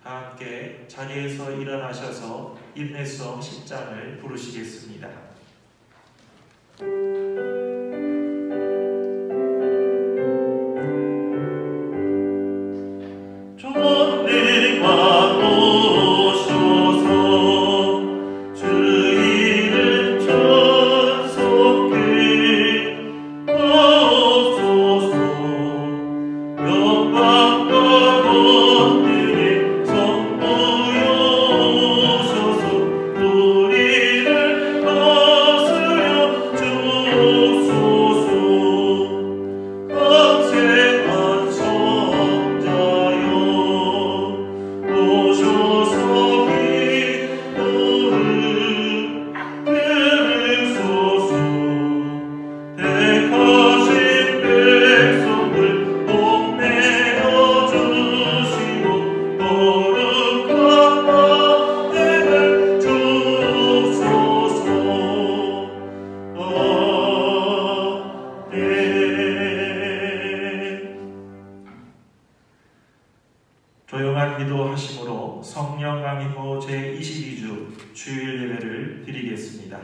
다 함께 자리에서 일어나셔서 인내성 10장을 부르시겠습니다. 조용한 기도하심으로 성령 강림호 제22주 주일 예배를 드리겠습니다.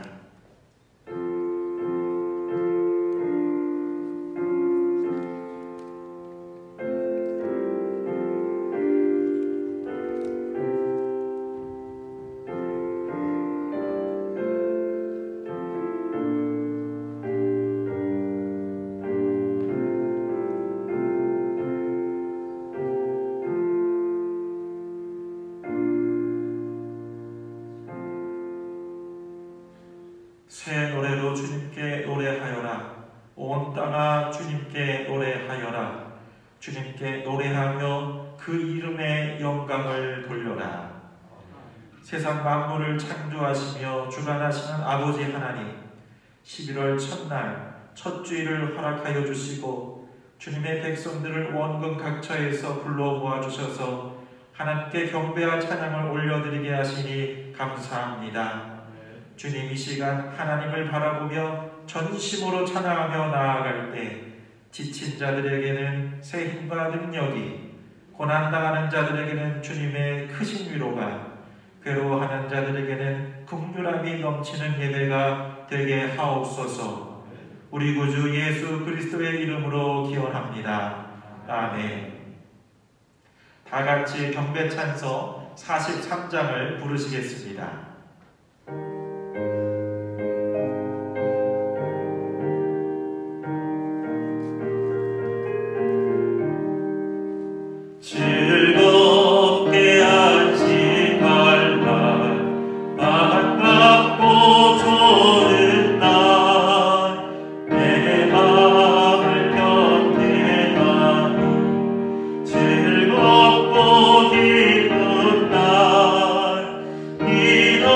새 노래로 주님께 노래하여라. 온 땅아 주님께 노래하여라. 주님께 노래하며 그 이름의 영광을 돌려라. 세상 만물을 창조하시며 주관하시는 아버지 하나님, 11월 첫날 첫 주일을 허락하여 주시고 주님의 백성들을 원근 각처에서 불러 모아주셔서 하나님께 경배와 찬양을 올려드리게 하시니 감사합니다. 주님, 이 시간 하나님을 바라보며 전심으로 찬양하며 나아갈 때 지친 자들에게는 새 힘과 능력이, 고난당하는 자들에게는 주님의 크신 위로가, 괴로워하는 자들에게는 긍휼함이 넘치는 예배가 되게 하옵소서. 우리 구주 예수 그리스도의 이름으로 기원합니다. 아멘. 다 같이 경배 찬서 43장을 부르시겠습니다. 즐겁고 기쁜 날, 이런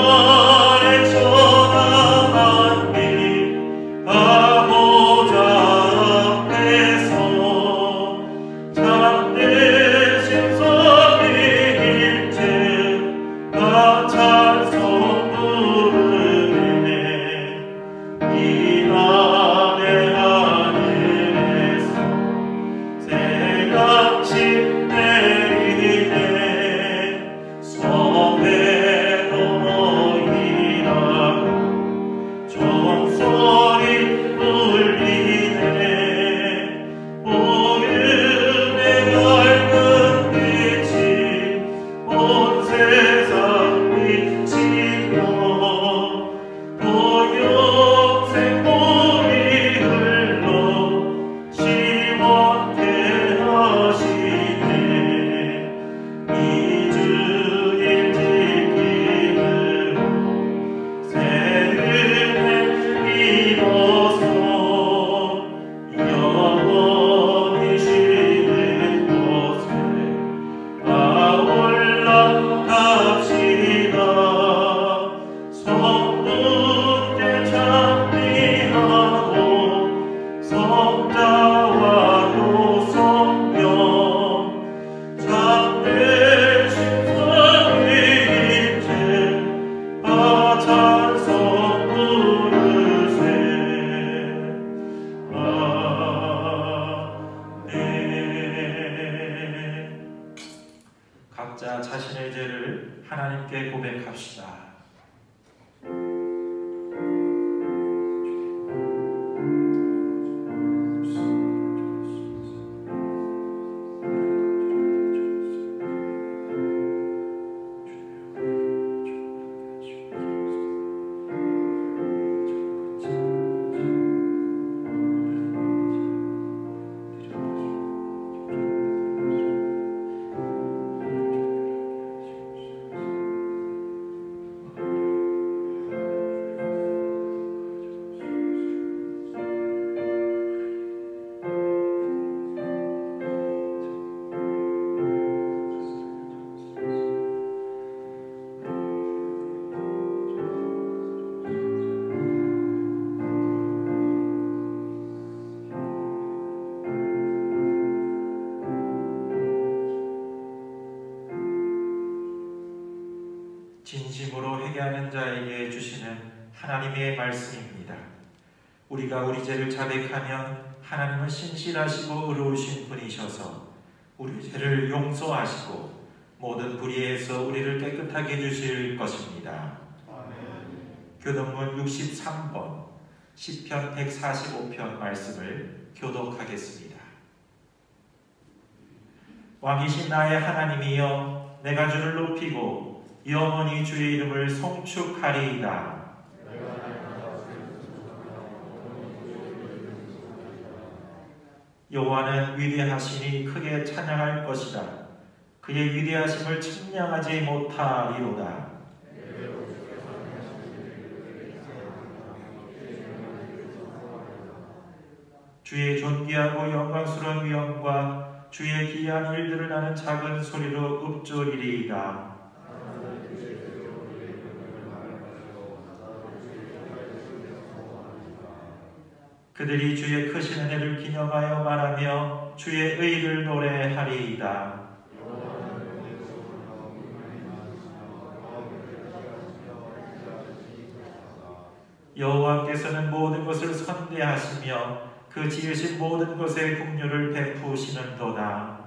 각자 자신의 죄를 하나님께 고백합시다. 진심으로 회개하는 자에게 주시는 하나님의 말씀입니다. 우리가 우리 죄를 자백하면 하나님은 신실하시고 의로우신 분이셔서 우리 죄를 용서하시고 모든 불의에서 우리를 깨끗하게 해주실 것입니다. 교동문 63번 시편 145편 말씀을 교독하겠습니다. 왕이신 나의 하나님이여, 내가 주를 높이고 영원히 주의 이름을 송축하리이다. 여호와는 위대하시니 크게 찬양할 것이다. 그의 위대하심을 측량하지 못하리로다. 주의 존귀하고 영광스러운 위엄과 주의 기이한 일들을 나는 작은 소리로 읊조리리이다. 그들이 주의 크신 은혜를 기념하여 말하며 주의 의를 노래하리이다. 여호와께서는 모든 것을 선대하시며 그 지으신 모든 것에 긍휼을 베푸시는도다.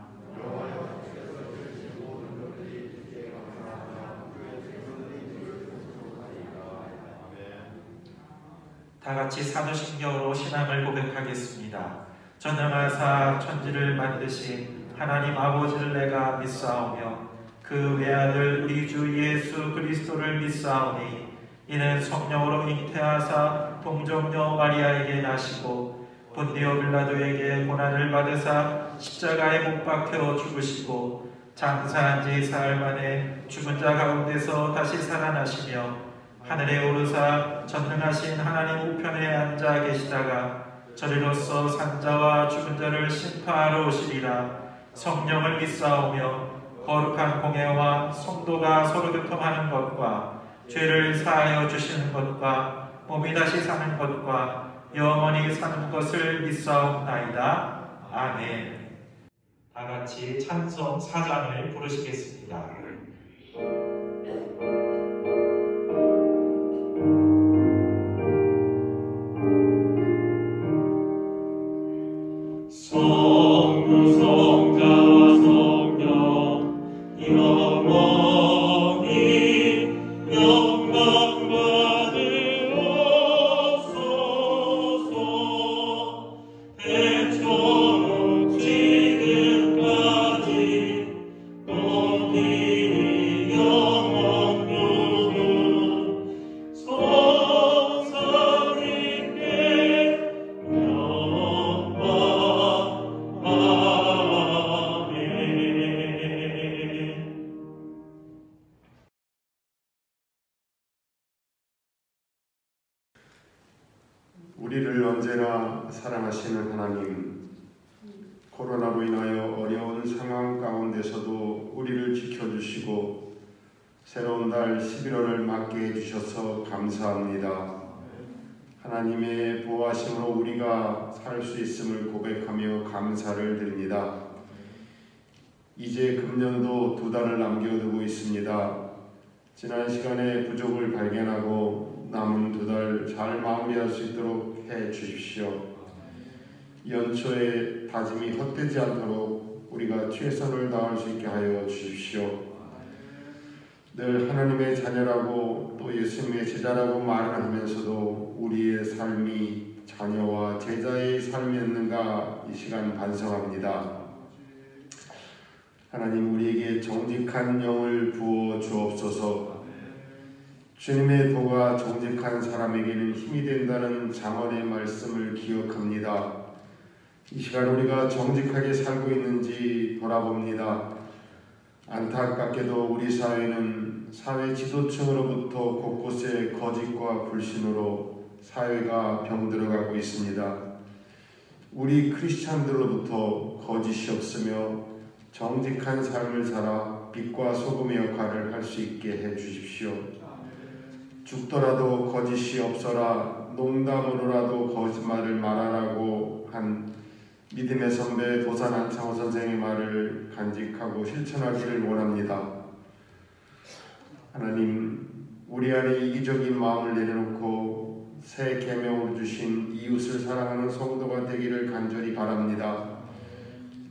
다같이 사도신경으로 신앙을 고백하겠습니다. 전능하사 천지를 만드신 하나님 아버지를 내가 믿사오며 그 외아들 우리 주 예수 그리스도를 믿사오니 이는 성령으로 잉태하사 동정녀 마리아에게 나시고 본디오 빌라도에게 고난을 받으사 십자가에 못 박혀 죽으시고 장사한 지 사흘 만에 죽은 자 가운데서 다시 살아나시며 하늘에 오르사 전능하신 하나님 우편에 앉아 계시다가 저리로서 산자와 죽은 자를 심판하러 오시리라. 성령을 믿사오며 거룩한 공회와 성도가 서로 교통하는 것과 죄를 사하여 주시는 것과 몸이 다시 사는 것과 영원히 사는 것을 믿사옵나이다. 아멘. 다같이 찬송 4장을 부르시겠습니다. 우리를 언제나 사랑하시는 하나님, 코로나로 인하여 어려운 상황 가운데서도 우리를 지켜주시고 새로운 달 11월을 맞게 해주셔서 감사합니다. 하나님의 보호하심으로 우리가 살 수 있음을 고백하며 감사를 드립니다. 이제 금년도 2달을 남겨두고 있습니다. 지난 시간에 부족을 발견하고 남은 2달 잘 마무리할 수 있도록 해 주십시오. 연초에 다짐이 헛되지 않도록 우리가 최선을 다할 수 있게 하여 주십시오. 늘 하나님의 자녀라고 또 예수님의 제자라고 말을 하면서도 우리의 삶이 자녀와 제자의 삶이었는가 이 시간 반성합니다. 하나님, 우리에게 정직한 영을 부어 주옵소서. 주님의 도가 정직한 사람에게는 힘이 된다는 잠언의 말씀을 기억합니다. 이 시간 우리가 정직하게 살고 있는지 돌아봅니다. 안타깝게도 우리 사회는 사회 지도층으로부터 곳곳에 거짓과 불신으로 사회가 병들어가고 있습니다. 우리 크리스찬들로부터 거짓이 없으며 정직한 삶을 살아 빛과 소금의 역할을 할 수 있게 해 주십시오. 죽더라도 거짓이 없어라, 농담으로라도 거짓말을 말하라고 한 믿음의 선배 도산 안창호 선생의 말을 간직하고 실천하기를 원합니다. 하나님, 우리 안에 이기적인 마음을 내려놓고 새 계명으로 주신 이웃을 사랑하는 성도가 되기를 간절히 바랍니다.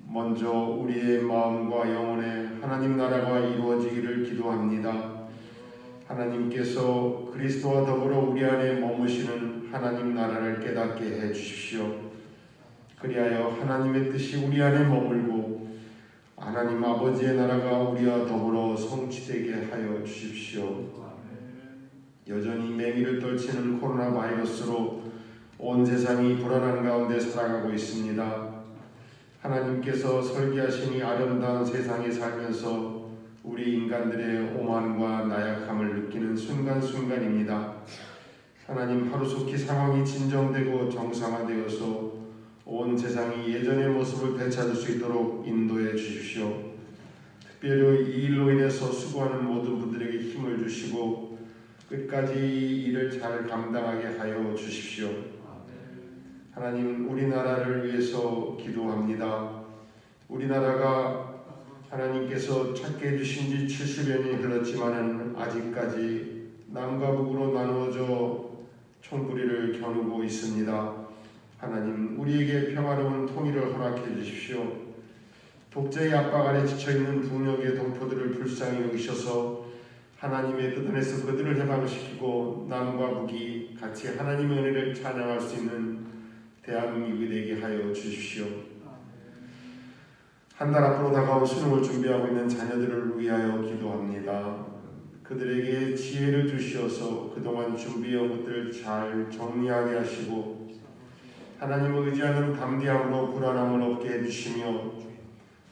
먼저 우리의 마음과 영혼에 하나님 나라가 이루어지기를 기도합니다. 하나님께서 그리스도와 더불어 우리 안에 머무시는 하나님 나라를 깨닫게 해 주십시오. 그리하여 하나님의 뜻이 우리 안에 머물고 하나님 아버지의 나라가 우리와 더불어 성취되게 하여 주십시오. 여전히 맹위를 떨치는 코로나 바이러스로 온 세상이 불안한 가운데 살아가고 있습니다. 하나님께서 설계하신 이 아름다운 세상에 살면서 우리 인간들의 오만과 나약함을 느끼는 순간순간입니다. 하나님, 하루속히 상황이 진정되고 정상화되어서 온 세상이 예전의 모습을 되찾을 수 있도록 인도해 주십시오. 특별히 이 일로 인해서 수고하는 모든 분들에게 힘을 주시고 끝까지 이 일을 잘 감당하게 하여 주십시오. 하나님, 우리나라를 위해서 기도합니다. 우리나라가 하나님께서 찾게 해주신 지 70년이 흘렀지만은 아직까지 남과 북으로 나누어져 총뿌리를 겨누고 있습니다. 하나님, 우리에게 평화로운 통일을 허락해 주십시오. 독재의 압박 아래 지쳐있는 북녘의 동포들을 불쌍히 여기셔서 하나님의 뜻 안에서 그들을 해방시키고 남과 북이 같이 하나님의 은혜를 찬양할 수 있는 대한민국이 되게 하여 주십시오. 한 달 앞으로 다가온 수능을 준비하고 있는 자녀들을 위하여 기도합니다. 그들에게 지혜를 주시어서 그동안 준비해온 것들을 잘 정리하게 하시고 하나님을 의지하는 담대함으로 불안함을 없게 해주시며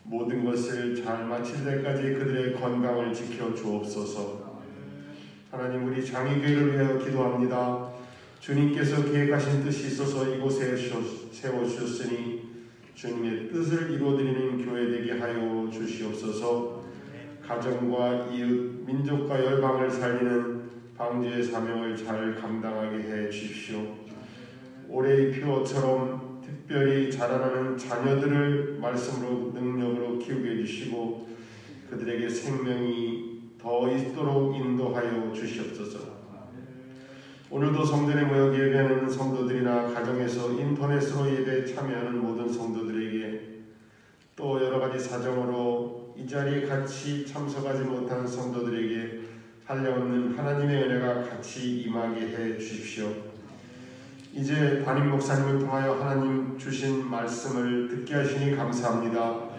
모든 것을 잘 마칠 때까지 그들의 건강을 지켜 주옵소서. 하나님, 우리 장의교회를 위하여 기도합니다. 주님께서 계획하신 뜻이 있어서 이곳에 세워주셨으니 주님의 뜻을 이루어드리는 교회 되게 하여 주시옵소서. 가정과 이웃, 민족과 열방을 살리는 방주의 사명을 잘 감당하게 해 주십시오. 올해의 표처럼 특별히 자라나는 자녀들을 말씀으로 능력으로 키우게 해주시고 그들에게 생명이 더 있도록 인도하여 주시옵소서. 오늘도 성전에 모여 예배하는 성도들이나 가정에서 인터넷으로 예배에 참여하는 모든 성도들에게 또 여러가지 사정으로 이 자리에 같이 참석하지 못한 성도들에게 한량없는 하나님의 은혜가 같이 임하게 해 주십시오. 이제 담임 목사님을 통하여 하나님 주신 말씀을 듣게 하시니 감사합니다.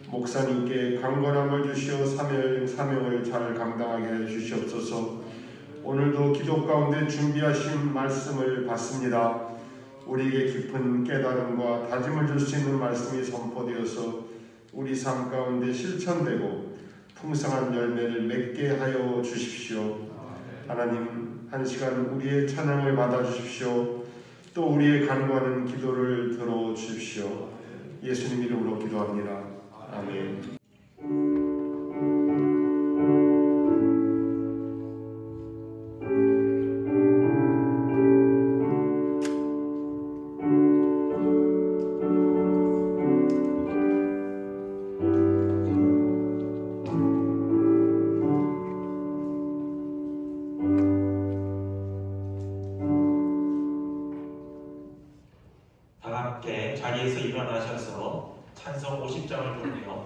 목사님께 강건함을 주시어 사명을 잘 감당하게 해 주시옵소서. 오늘도 기도 가운데 준비하신 말씀을 받습니다. 우리에게 깊은 깨달음과 다짐을 줄 수 있는 말씀이 선포되어서 우리 삶 가운데 실천되고 풍성한 열매를 맺게 하여 주십시오. 하나님, 한 시간 우리의 찬양을 받아주십시오. 또 우리의 간구하는 기도를 들어주십시오. 예수님 이름으로 기도합니다. 아멘. 다 함께 자리에서 일어나셔서 찬송 50장을 부르며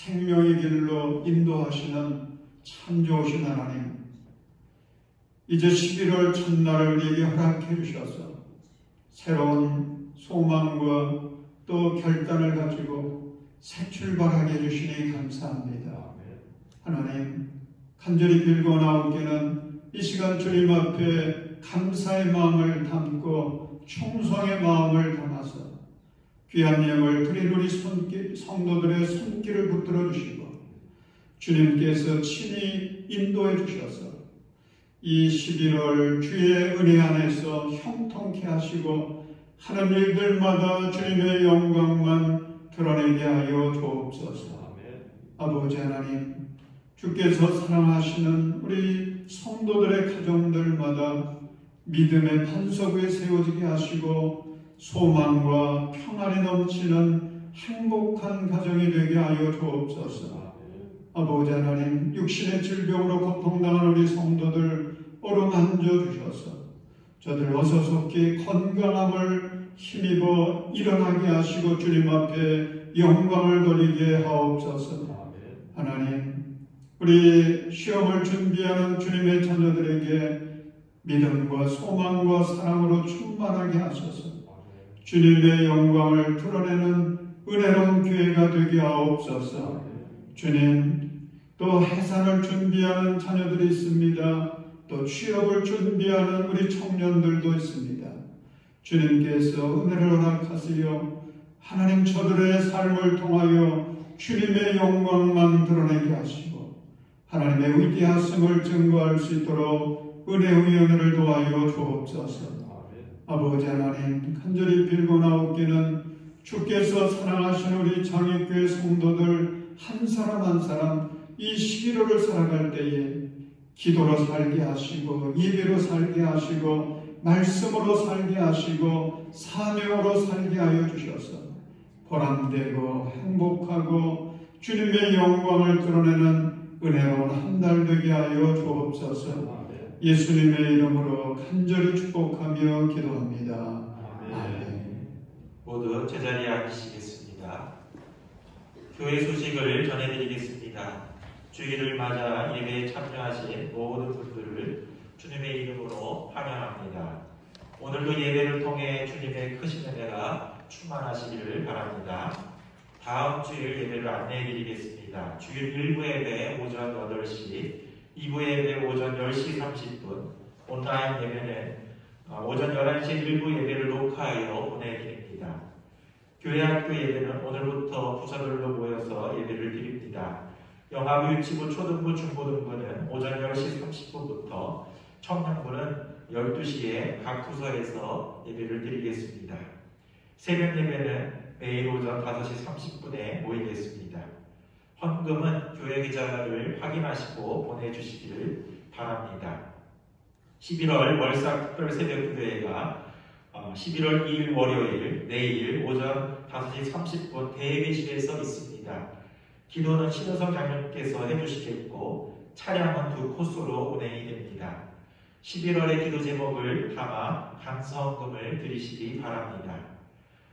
생명의 길로 인도하시는 참 좋으신 하나님, 이제 11월 첫날을 우리에게 허락해 주셔서 새로운 소망과 또 결단을 가지고 새 출발하게 해주시니 감사합니다. 하나님, 간절히 빌고 나오기는 이 시간 주님 앞에 감사의 마음을 담고 충성의 마음을 담아서 귀한 예물 드린 우리 성도들의 손길을 붙들어 주시고 주님께서 친히 인도해 주셔서 이 11월 주의 은혜 안에서 형통케 하시고 하는 일들마다 주님의 영광만 드러내게 하여 주옵소서. 아버지 하나님, 주께서 사랑하시는 우리 성도들의 가정들마다 믿음의 반석 위에 세워지게 하시고 소망과 평안이 넘치는 행복한 가정이 되게 하여 주옵소서. 아버지 하나님, 육신의 질병으로 고통당한 우리 성도들 어루만져 주셔서 저들 어서속히 건강함을 힘입어 일어나게 하시고 주님 앞에 영광을 돌리게 하옵소서. 하나님, 우리 시험을 준비하는 주님의 자녀들에게 믿음과 소망과 사랑으로 충만하게 하셔서 주님의 영광을 드러내는 은혜로운 교회가 되게 하옵소서. 주님, 또 해산을 준비하는 자녀들이 있습니다. 또 취업을 준비하는 우리 청년들도 있습니다. 주님께서 은혜를 허락하시어 하나님 저들의 삶을 통하여 주님의 영광만 드러내게 하시고 하나님의 위대하심을 증거할 수 있도록 은혜의 은혜를 도하여 주옵소서. 아버지 하나님, 간절히 빌고 나오기는 주께서 사랑하시는 우리 장애교회 성도들 한 사람 한 사람 이 11월을 살아갈 때에 기도로 살게 하시고 예배로 살게 하시고 말씀으로 살게 하시고 사명으로 살게 하여 주셔서 보람되고 행복하고 주님의 영광을 드러내는 은혜로운 한 달 되게 하여 주옵소서. 예수님의 이름으로 간절히 축복하며 기도합니다. 아멘. 모두 제자리에 앉으시겠습니다. 교회 소식을 전해드리겠습니다. 주일을 맞아 예배에 참여하신 모든 분들을 주님의 이름으로 환영합니다. 오늘도 예배를 통해 주님의 크신 은혜가 충만하시기를 바랍니다. 다음 주일 예배를 안내해드리겠습니다. 주일 1부 예배 오전 8시, 2부 예배 오전 10시 30분, 온라인 예배는 오전 11시 1부 예배를 녹화하여 보내드립니다. 교회 학교 예배는 오늘부터 부서별로 모여서 예배를 드립니다. 영아부, 유치부, 초등부, 중고등부는 오전 10시 30분부터, 청년부는 12시에 각 부서에서 예배를 드리겠습니다. 새벽 예배는 매일 오전 5시 30분에 모이겠습니다. 헌금은 교회 계좌를 확인하시고 보내주시기를 바랍니다. 11월 월삭 특별 새벽기도회가 11월 2일 월요일 내일 오전 5시 30분 대회실에서 있습니다. 기도는 신우성 장로님께서 해주시겠고 차량은 2코스로 운행이 됩니다. 11월의 기도 제목을 담아 감사헌금을 드리시기 바랍니다.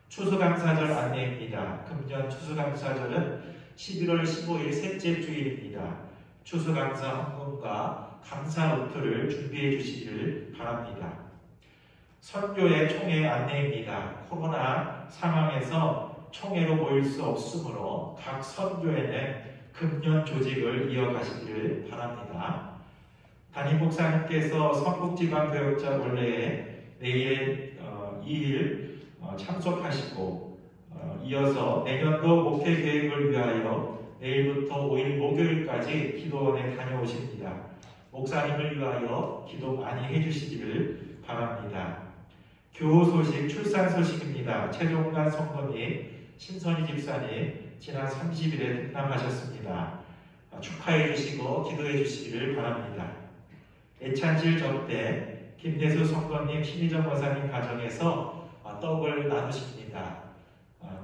추수감사절 안내입니다. 금년 추수감사절은 11월 15일 셋째 주일입니다. 추수감사 헌금과 감사 노트를 준비해 주시기를 바랍니다. 선교의 총회 안내입니다. 코로나 상황에서 총회로 모일 수 없으므로 각 선교회는 금년 조직을 이어가시기를 바랍니다. 담임 목사님께서 성북지방교역자 원래에 내일 2일 참석하시고 이어서 내년도 목회 계획을 위하여 내일부터 5일 목요일까지 기도원에 다녀오십니다. 목사님을 위하여 기도 많이 해주시기를 바랍니다. 교우 소식, 출산 소식입니다. 최종관 성도님, 신선희 집사님 지난 30일에 등남하셨습니다. 축하해 주시고 기도해 주시기를 바랍니다. 애찬질 접대, 김대수 성도님, 신희정 권사님 가정에서 떡을 나누십니다.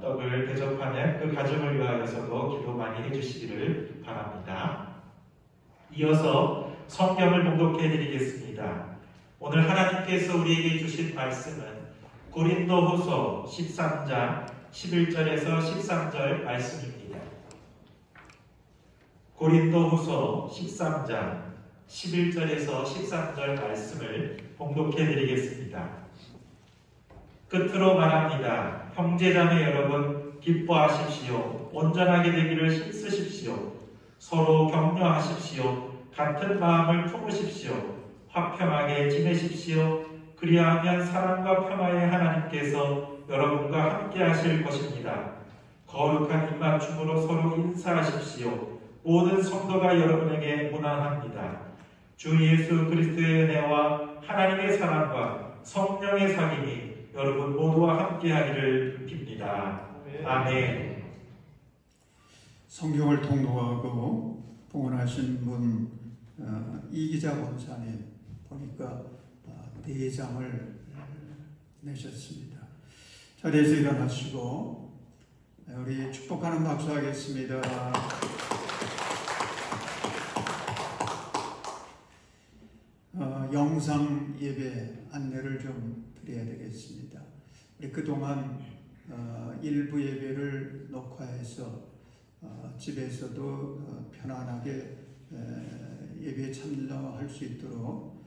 떡을 대접하는 그 가정을 위하여서도 기도 많이 해주시기를 바랍니다. 이어서 성경을 봉독해 드리겠습니다. 오늘 하나님께서 우리에게 주신 말씀은 고린도후서 13장 11절에서 13절 말씀입니다. 고린도후서 13장 11절에서 13절 말씀을 봉독해 드리겠습니다. 끝으로 말합니다. 형제자매 여러분, 기뻐하십시오. 온전하게 되기를 힘쓰십시오. 서로 격려하십시오. 같은 마음을 품으십시오. 화평하게 지내십시오. 그리하면 사랑과 평화의 하나님께서 여러분과 함께 하실 것입니다. 거룩한 입맞춤으로 서로 인사하십시오. 모든 성도가 여러분에게 문안합니다. 주 예수 그리스도의 은혜와 하나님의 사랑과 성령의 사귐이 여러분 모두와 함께하기를 빕니다. 아멘. 성경을 통독하고 봉헌하신 분 이기자 권사님 보니까 4장을 내셨습니다. 자리에서 일어나시고 우리 축복하는 박수 하겠습니다. 영상 예배 안내를 좀 드려야 되겠습니다. 우리 그동안 일부 예배를 녹화해서 집에서도 편안하게 예배에 참여할 수 있도록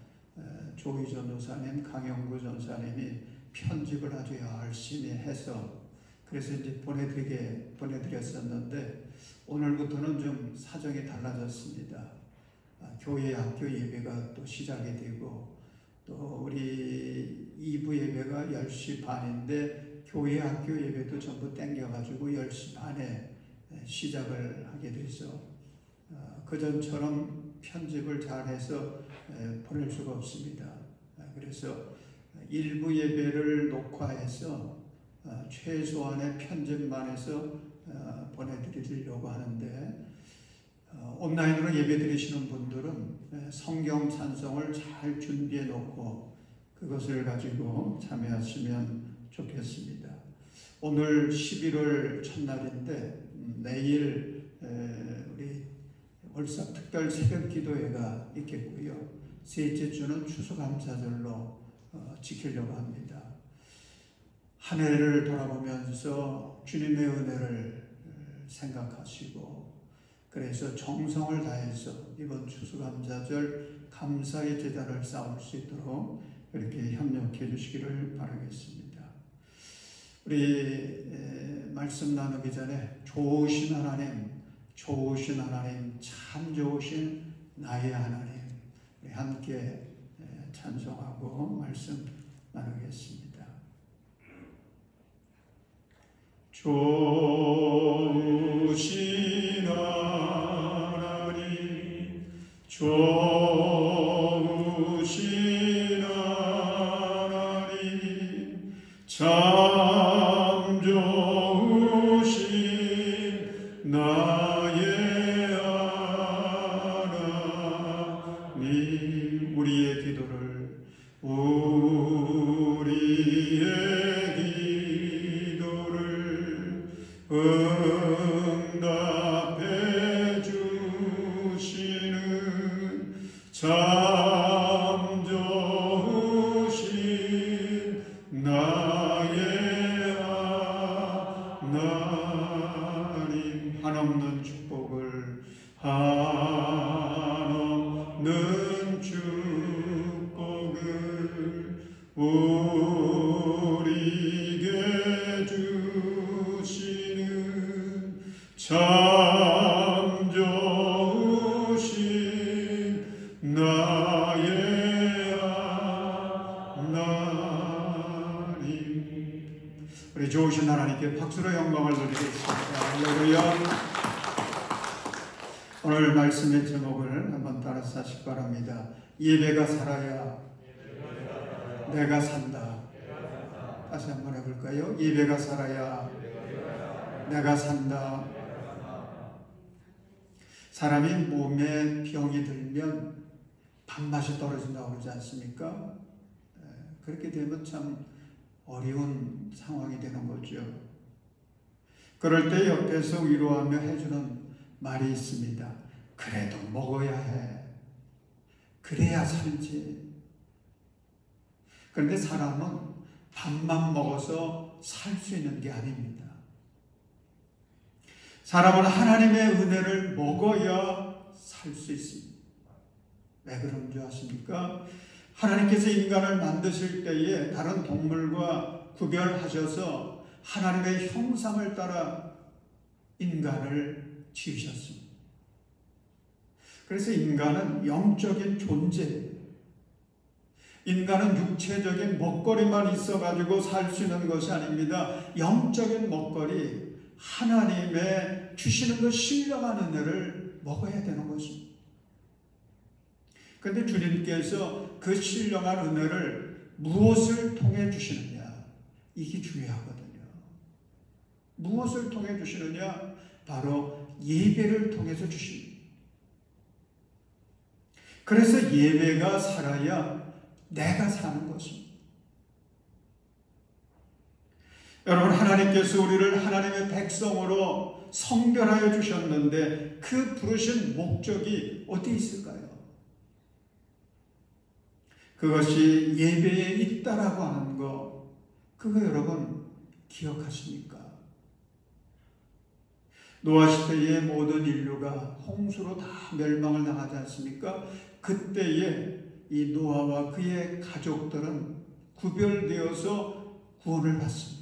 조희 전도사님, 강영구 전사님이 편집을 아주 열심히 해서 그래서 이제 보내드렸었는데 오늘부터는 좀 사정이 달라졌습니다. 교회 학교 예배가 또 시작이 되고 또 우리 2부 예배가 10시 반인데 교회 학교 예배도 전부 땡겨가지고 10시 반에 시작을 하게 돼서 그전처럼 편집을 잘해서 보낼 수가 없습니다. 그래서 일부 예배를 녹화해서 최소한의 편집만 해서 보내드리려고 하는데 온라인으로 예배 드리시는 분들은 성경 찬송을 잘 준비해 놓고 그것을 가지고 참여하시면 좋겠습니다. 오늘 11월 첫날인데 내일 우리 월삭 특별 새벽 기도회가 있겠고요. 셋째 주는 추수감사절로 지키려고 합니다. 한 해를 돌아보면서 주님의 은혜를 생각하시고 그래서 정성을 다해서 이번 추수감사절 감사의 제단을 쌓을 수 있도록 이렇게 협력해 주시기를 바라겠습니다. 우리 말씀 나누기 전에 좋으신 하나님, 참 좋으신 나의 하나님 우리 함께 찬송하고 말씀 나누겠습니다. 좋으신 하나님, 좋으신 하나님, 참 좋으신 나의 하나님, 우리의 기도를 응답해 주시는 참 좋으신 나의 하나님 한없는 축복을 우리에게 주시는 참 좋으신 나의 하나님. 우리 좋으신 하나님께 박수로 영광을 드리겠습니다. 할렐루야. 오늘 말씀의 제목을 한번 따라서 하시기 바랍니다. 예배가 살아야 내가 산다. 다시 한번 해볼까요? 예배가 살아야 내가 산다. 사람이 몸에 병이 들면 밥맛이 떨어진다고 그러지 않습니까? 그렇게 되면 참 어려운 상황이 되는 거죠. 그럴 때 옆에서 위로하며 해주는 말이 있습니다. 그래도 먹어야 해. 그래야 살지. 그런데 사람은 밥만 먹어서 살 수 있는 게 아닙니다. 사람은 하나님의 은혜를 먹어야 살 수 있습니다. 왜 그런 줄 아십니까? 하나님께서 인간을 만드실 때에 다른 동물과 구별하셔서 하나님의 형상을 따라 인간을 지으셨습니다. 그래서 인간은 영적인 존재예요. 인간은 육체적인 먹거리만 있어가지고 살 수 있는 것이 아닙니다. 영적인 먹거리, 하나님의 주시는 그 신령한 은혜를 먹어야 되는 것입니다. 그런데 주님께서 그 신령한 은혜를 무엇을 통해 주시느냐? 이게 중요하거든요. 무엇을 통해 주시느냐? 바로 예배를 통해서 주십니다. 그래서 예배가 살아야 내가 사는 것입니다. 여러분, 하나님께서 우리를 하나님의 백성으로 성별하여 주셨는데 그 부르신 목적이 어디 있을까요? 그것이 예배에 있다라고 하는 거, 그거 여러분 기억하십니까? 노아 시대의 모든 인류가 홍수로 다 멸망을 당하지 않습니까? 그때에 이 노아와 그의 가족들은 구별되어서 구원을 받습니다.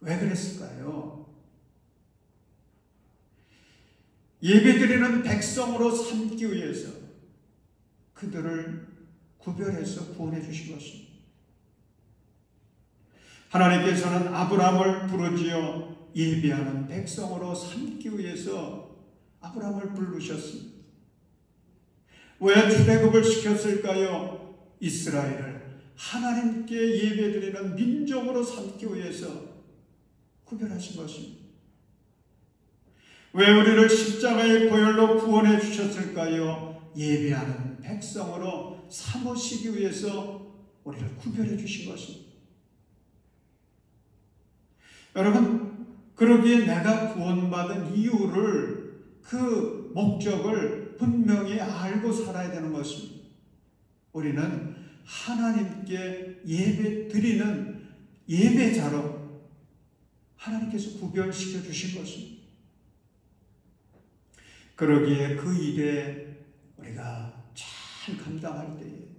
왜 그랬을까요? 예배드리는 백성으로 삼기 위해서 그들을 구별해서 구원해 주신 것입니다. 하나님께서는 아브라함을 부르짖어 예배하는 백성으로 삼기 위해서 아브라함을 부르셨습니다. 왜 출애굽을 시켰을까요? 이스라엘을 하나님께 예배드리는 민족으로 삼기 위해서 구별하신 것입니다. 왜 우리를 십자가의 보혈로 구원해 주셨을까요? 예배하는 백성으로 삼으시기 위해서 우리를 구별해 주신 것입니다. 여러분, 그러기에 내가 구원받은 이유를, 그 목적을 분명히 알고 살아야 되는 것입니다. 우리는 하나님께 예배 드리는 예배자로 하나님께서 구별시켜 주신 것입니다. 그러기에 그 일에 우리가 잘 감당할 때에,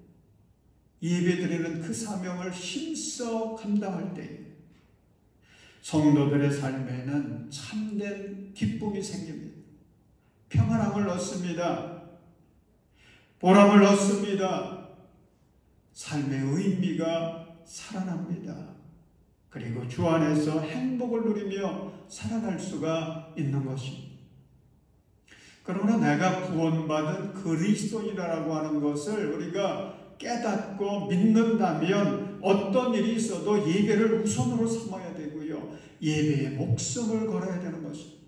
예배 드리는 그 사명을 힘써 감당할 때에 성도들의 삶에는 참된 기쁨이 생깁니다. 평안함을 얻습니다. 보람을 얻습니다. 삶의 의미가 살아납니다. 그리고 주 안에서 행복을 누리며 살아갈 수가 있는 것입니다. 그러나 내가 구원받은 그리스도인이라고 하는 것을 우리가 깨닫고 믿는다면 어떤 일이 있어도 예배를 우선으로 삼아야 되고요. 예배에 목숨을 걸어야 되는 것입니다.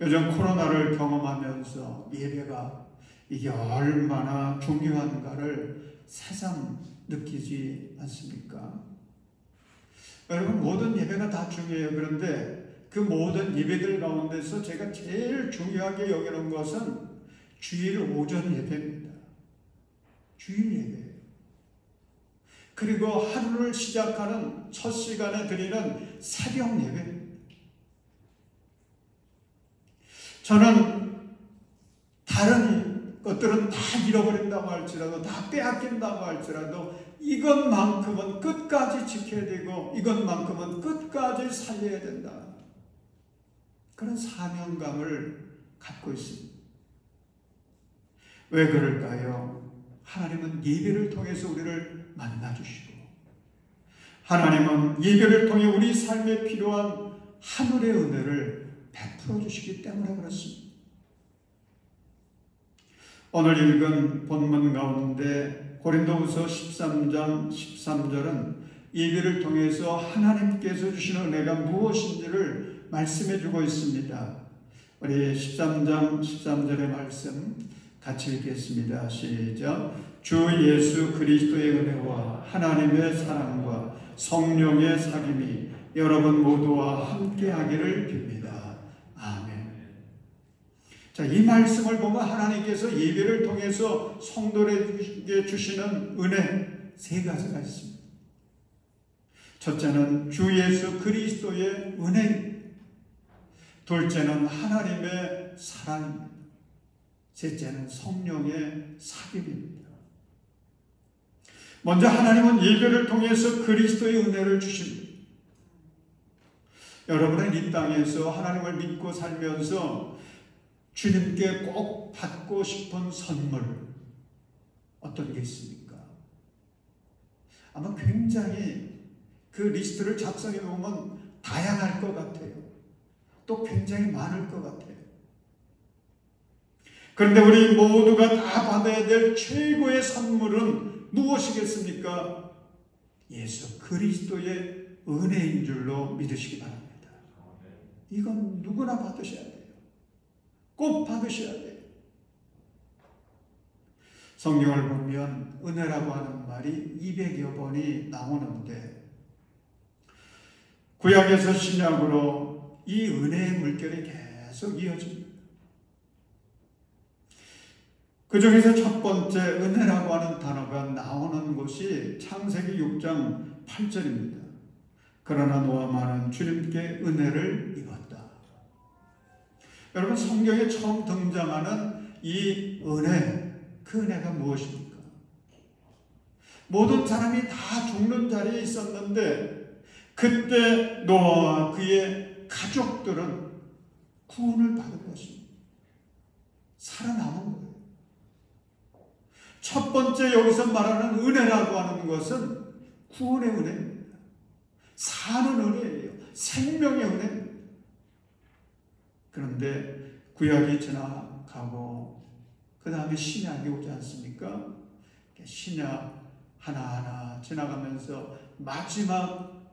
요즘 코로나를 경험하면서 예배가 이게 얼마나 중요한가를 새삼 느끼지 않습니까? 여러분, 모든 예배가 다 중요해요. 그런데 그 모든 예배들 가운데서 제가 제일 중요하게 여기는 것은 주일 오전 예배입니다. 주일 예배. 그리고 하루를 시작하는 첫 시간에 드리는 새벽 예배입니다. 저는 다른 것들은 다 잃어버린다고 할지라도, 다 빼앗긴다고 할지라도 이것만큼은 끝까지 지켜야 되고 이것만큼은 끝까지 살려야 된다. 그런 사명감을 갖고 있습니다. 왜 그럴까요? 하나님은 예배를 통해서 우리를 만나주시고, 하나님은 예배를 통해 우리 삶에 필요한 하늘의 은혜를 베풀어 주시기 때문에 그렇습니다. 오늘 읽은 본문 가운데 고린도후서 13장 13절은 예배를 통해서 하나님께서 주시는 은혜가 무엇인지를 말씀해 주고 있습니다. 우리 13장 13절의 말씀 같이 읽겠습니다. 시작. 주 예수 그리스도의 은혜와 하나님의 사랑과 성령의 사귐이 여러분 모두와 함께 하기를 빕니다. 아멘. 자, 이 말씀을 보면 하나님께서 예배를 통해서 성도에게 주시는 은혜 세 가지가 있습니다. 첫째는 주 예수 그리스도의 은혜. 둘째는 하나님의 사랑입니다. 셋째는 성령의 삽입입니다. 먼저 하나님은 예배를 통해서 그리스도의 은혜를 주십니다. 여러분은 이 땅에서 하나님을 믿고 살면서 주님께 꼭 받고 싶은 선물 어떤 게 있습니까? 아마 굉장히 그 리스트를 작성해 보면 다양할 것 같아요. 또 굉장히 많을 것 같아요. 그런데 우리 모두가 다 받아야 될 최고의 선물은 무엇이겠습니까? 예수 그리스도의 은혜인 줄로 믿으시기 바랍니다. 이건 누구나 받으셔야 돼요. 꼭 받으셔야 돼요. 성경을 보면 은혜라고 하는 말이 200여 번이 나오는데 구약에서 신약으로 이 은혜의 물결이 계속 이어집니다. 그 중에서 첫 번째 은혜라고 하는 단어가 나오는 곳이 창세기 6장 8절입니다. 그러나 노아만은 주님께 은혜를 입었다. 여러분, 성경에 처음 등장하는 이 은혜, 그 은혜가 무엇입니까? 모든 사람이 다 죽는 자리에 있었는데 그때 노아와 그의 가족들은 구원을 받은 것입니다. 살아남은 거예요. 첫 번째 여기서 말하는 은혜라고 하는 것은 구원의 은혜입니다. 사는 은혜예요. 생명의 은혜입니다. 그런데 구약이 지나가고 그 다음에 신약이 오지 않습니까? 신약 하나하나 지나가면서 마지막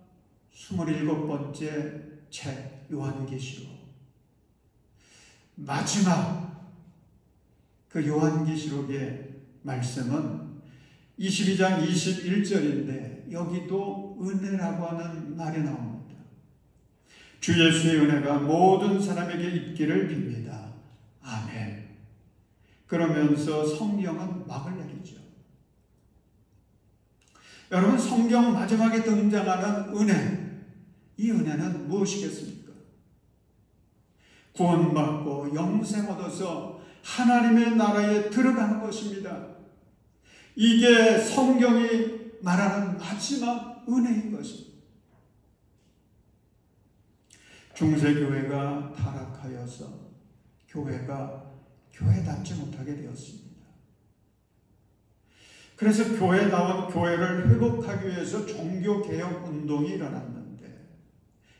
27번째 책 요한계시록, 마지막 그 요한계시록의 말씀은 22장 21절인데 여기도 은혜라고 하는 말이 나옵니다. 주 예수의 은혜가 모든 사람에게 있기를 빕니다. 아멘. 그러면서 성경은 막을 내리죠. 여러분, 성경 마지막에 등장하는 은혜, 이 은혜는 무엇이겠습니까? 구원받고 영생 얻어서 하나님의 나라에 들어가는 것입니다. 이게 성경이 말하는 마지막 은혜인 것입니다. 중세교회가 타락하여서 교회가 교회답지 못하게 되었습니다. 그래서 교회다운 교회를 회복하기 위해서 종교개혁 운동이 일어났는데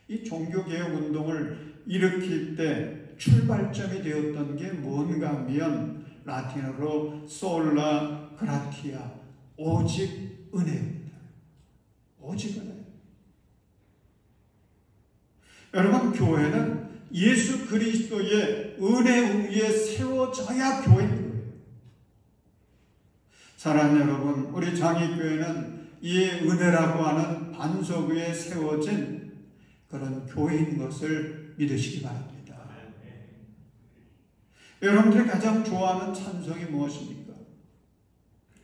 이 종교개혁 운동을 일으킬 때 출발점이 되었던 게 뭔가 하면 라틴어로 솔라 그라티아, 오직 은혜입니다. 오직 은혜. 여러분, 교회는 예수 그리스도의 은혜 위에 세워져야 교회입니다. 사랑하는 여러분, 우리 장애교회는 이 은혜라고 하는 반석 위에 세워진 그런 교회인 것을 믿으시기 바랍니다. 여러분들이 가장 좋아하는 찬송이 무엇입니까?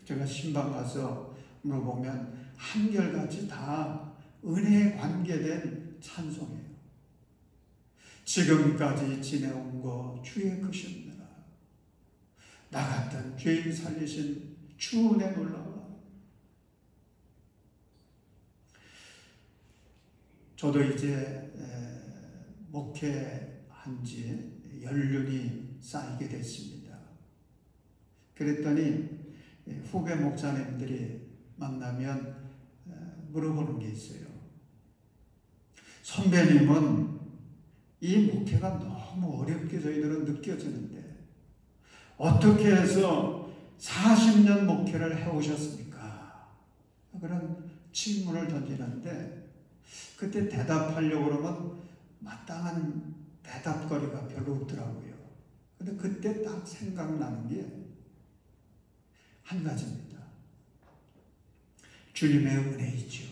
제가 신방 가서 물어보면 한결같이 다 은혜에 관계된 찬송이에요. 지금까지 지내온 거 주의 것입니다. 나 같은 죄인 살리신 주 은혜 놀라워. 저도 이제 목회한 지 연륜이 쌓이게 됐습니다. 그랬더니 후배 목사님들이 만나면 물어보는 게 있어요. 선배님은 이 목회가 너무 어렵게 저희들은 느껴지는데 어떻게 해서 40년 목회를 해오셨습니까? 그런 질문을 던지는데 그때 대답하려고 그러면 마땅한 대답거리가 별로 없더라고요. 근데 그때 딱 생각나는 게 한 가지입니다. 주님의 은혜이죠.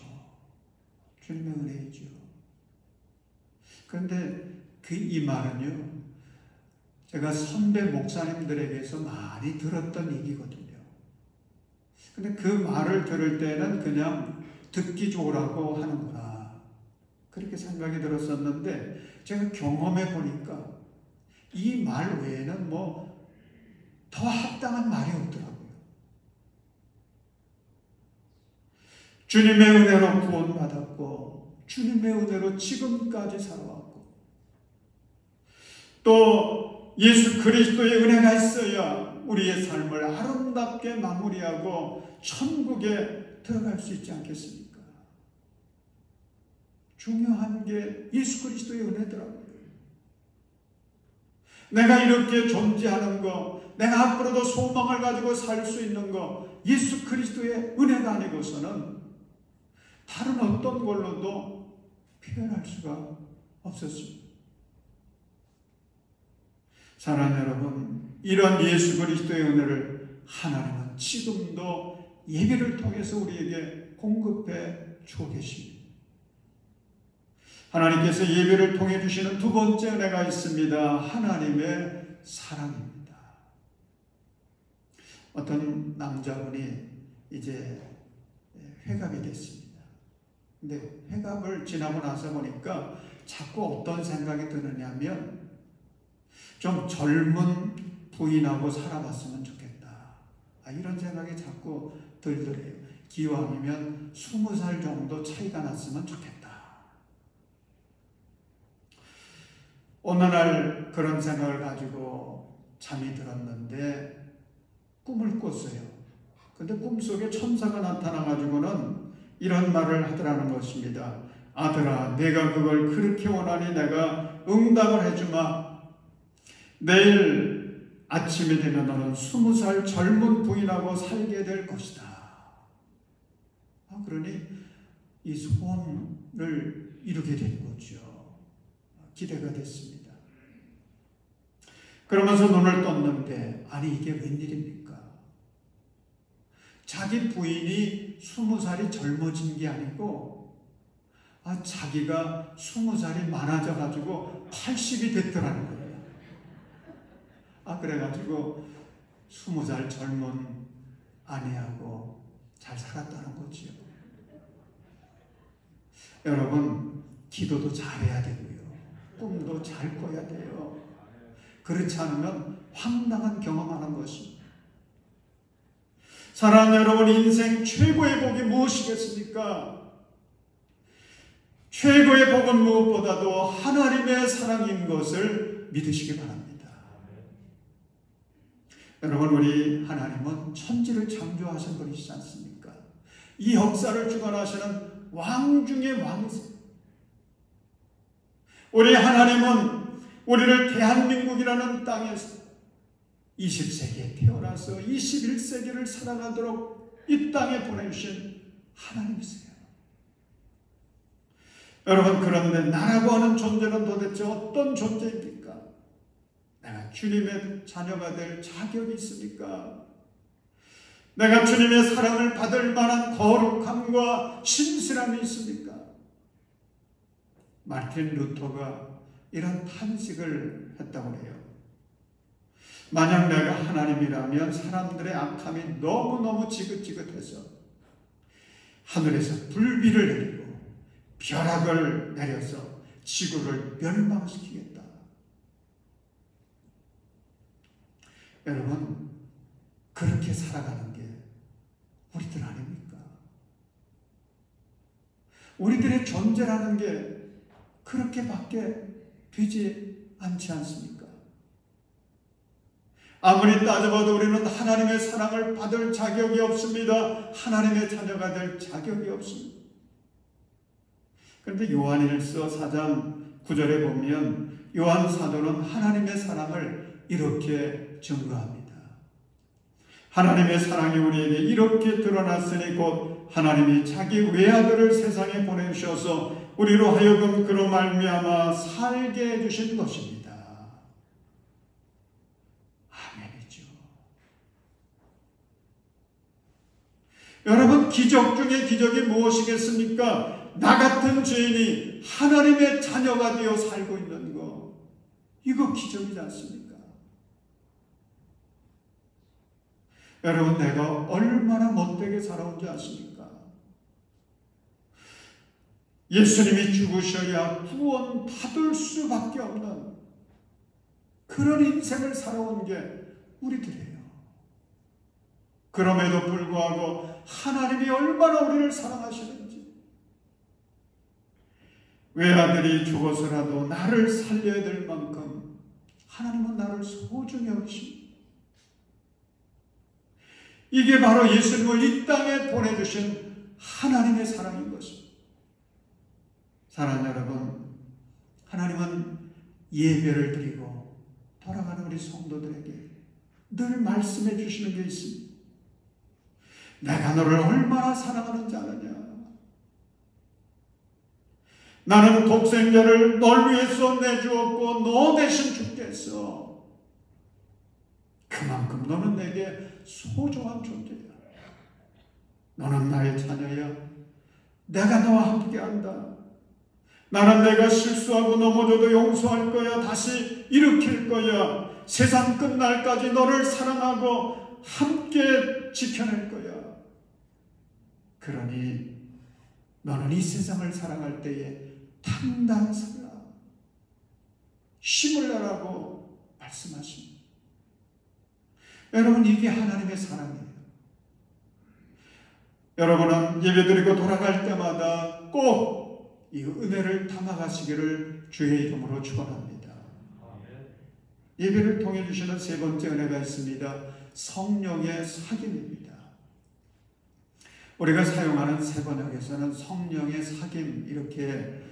주님의 은혜이죠. 그런데 이 말은요, 제가 선배 목사님들에게서 많이 들었던 얘기거든요. 근데 그 말을 들을 때는 그냥 듣기 좋으라고 하는구나, 그렇게 생각이 들었었는데 제가 경험해 보니까 이 말 외에는 더 합당한 말이 없더라고요. 주님의 은혜로 구원받았고 주님의 은혜로 지금까지 살아왔고 또 예수 그리스도의 은혜가 있어야 우리의 삶을 아름답게 마무리하고 천국에 들어갈 수 있지 않겠습니까? 중요한 게 예수 그리스도의 은혜더라고요. 내가 이렇게 존재하는 거, 내가 앞으로도 소망을 가지고 살 수 있는 거, 예수 그리스도의 은혜가 아니고서는 다른 어떤 걸로도 표현할 수가 없었습니다. 사랑하는 여러분, 이런 예수 그리스도의 은혜를 하나님은 지금도 예배를 통해서 우리에게 공급해 주고 계십니다. 하나님께서 예배를 통해 주시는 두 번째 은혜가 있습니다. 하나님의 사랑입니다. 어떤 남자분이 이제 회갑이 됐습니다. 근데 회갑을 지나고 나서 보니까 자꾸 어떤 생각이 드느냐면 좀 젊은 부인하고 살아봤으면 좋겠다. 이런 생각이 자꾸 들더래요. 기왕이면 20살 정도 차이가 났으면 좋겠다. 어느 날 그런 생각을 가지고 잠이 들었는데 꿈을 꿨어요. 근데 꿈속에 천사가 나타나가지고는 이런 말을 하더라는 것입니다. 아들아, 내가 그걸 그렇게 원하니 내가 응답을 해주마. 내일 아침이 되면 너는 20살 젊은 부인하고 살게 될 것이다. 그러니 이 소원을 이루게 된 거죠. 기대가 됐습니다. 그러면서 눈을 떴는데 아니 이게 웬일입니까? 자기 부인이 20살이 젊어진 게 아니고 자기가 20살이 많아져 가지고 80이 됐더라는 거예요. 그래가지고 20살 젊은 아내하고 잘 살았다는 거지요. 여러분, 기도도 잘해야 되고요. 꿈도 잘 꿔야 돼요. 그렇지 않으면 황당한 경험하는 것입니다. 사랑하는 여러분, 인생 최고의 복이 무엇이겠습니까? 최고의 복은 무엇보다도 하나님의 사랑인 것을 믿으시기 바랍니다. 여러분, 우리 하나님은 천지를 창조하신 분이시지 않습니까? 이 역사를 주관하시는 왕 중의 왕이세요. 우리 하나님은 우리를 대한민국이라는 땅에서 20세기에 태어나서 21세기를 살아가도록 이 땅에 보내주신 하나님이세요. 여러분, 그런데 나라고 하는 존재는 도대체 어떤 존재입니까? 내가 주님의 자녀가 될 자격이 있습니까? 내가 주님의 사랑을 받을 만한 거룩함과 신실함이 있습니까? 마틴 루터가 이런 탄식을 했다고 해요. 만약 내가 하나님이라면 사람들의 악함이 너무너무 지긋지긋해서 하늘에서 불비를 내리고 벼락을 내려서 지구를 멸망시키겠다. 여러분, 그렇게 살아가는 게 우리들 아닙니까? 우리들의 존재라는 게 그렇게밖에 되지 않지 않습니까? 아무리 따져봐도 우리는 하나님의 사랑을 받을 자격이 없습니다. 하나님의 자녀가 될 자격이 없습니다. 그런데 요한일서 4장 9절에 보면 요한 사도는 하나님의 사랑을 이렇게 증거합니다. 하나님의 사랑이 우리에게 이렇게 드러났으니 곧 하나님이 자기 외아들을 세상에 보내주셔서 우리로 하여금 그로 말미암아 살게 해주신 것입니다. 아멘이죠. 여러분, 기적 중에 기적이 무엇이겠습니까? 나 같은 죄인이 하나님의 자녀가 되어 살고 있는 거, 이거 기적이지 않습니까? 여러분, 내가 얼마나 못되게 살아온 줄 아십니까? 예수님이 죽으셔야 구원받을 수밖에 없는 그런 인생을 살아온 게 우리들이에요. 그럼에도 불구하고 하나님이 얼마나 우리를 사랑하시는지, 외아들이 죽어서라도 나를 살려야 될 만큼 하나님은 나를 소중히 여기십니다. 이게 바로 예수님을 이 땅에 보내주신 하나님의 사랑인 것입니다. 사랑하는 여러분, 하나님은 예배를 드리고 돌아가는 우리 성도들에게 늘 말씀해 주시는 게 있습니다. 내가 너를 얼마나 사랑하는지 아느냐? 나는 독생자를 널 위해서 내주었고 너 대신 죽겠어. 그만큼 너는 내게 소중한 존재야. 너는 나의 자녀야. 내가 너와 함께한다. 나는 내가 실수하고 넘어져도 용서할 거야. 다시 일으킬 거야. 세상 끝날까지 너를 사랑하고 함께 지켜낼 거야. 그러니 너는 이 세상을 사랑할 때에 당당히 살라. 힘을 내라고 말씀하십니다. 여러분, 이게 하나님의 사랑이에요. 여러분은 예배드리고 돌아갈 때마다 꼭 이 은혜를 담아가시기를 주의 이름으로 축원합니다. 예배를 통해 주시는 세 번째 은혜가 있습니다. 성령의 사귐입니다. 우리가 사용하는 새 번역에서는 성령의 사귐 이렇게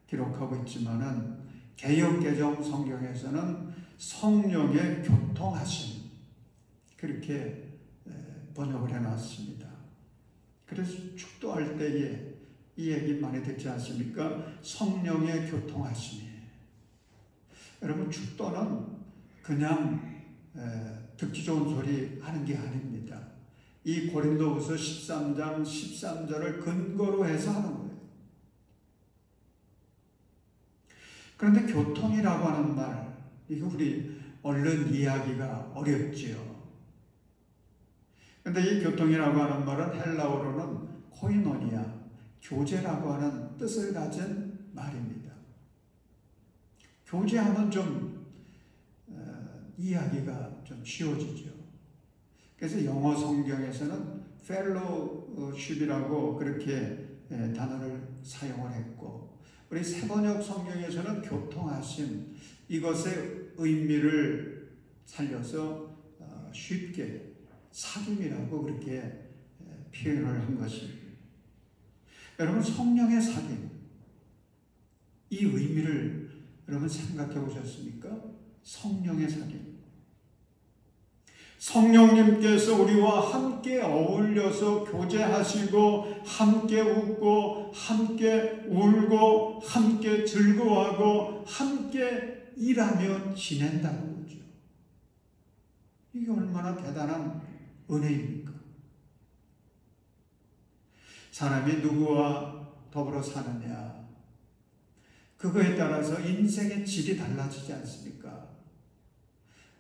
기록하고 있지만은 개역개정 성경에서는 성령의 교통하심 그렇게 번역을 해놨습니다. 그래서 축도할 때에 이 얘기 많이 듣지 않습니까? 성령의 교통하심이. 여러분, 축도는 그냥 듣기 좋은 소리 하는 게 아닙니다. 이 고린도후서 13장 13절을 근거로 해서 하는 거예요. 그런데 교통이라고 하는 말, 이거 우리 얼른 이해하기가 어렵지요. 그런데 이 교통이라고 하는 말은 헬라어로는 코이노니아, 교제라고 하는 뜻을 가진 말입니다. 교제하면 좀 이해하기가 좀 쉬워지죠. 그래서 영어 성경에서는 fellowship이라고 그렇게 단어를 사용을 했고, 우리 새번역 성경에서는 교통하심, 이것의 의미를 살려서 쉽게 사귐이라고 그렇게 표현을 한 것입니다. 여러분, 성령의 사귐, 이 의미를 여러분 생각해 보셨습니까? 성령의 사귐. 성령님께서 우리와 함께 어울려서 교제하시고 함께 웃고 함께 울고 함께 즐거워하고 함께 일하며 지낸다는 거죠. 이게 얼마나 대단한 은혜입니까? 사람이 누구와 더불어 사느냐, 그거에 따라서 인생의 질이 달라지지 않습니까?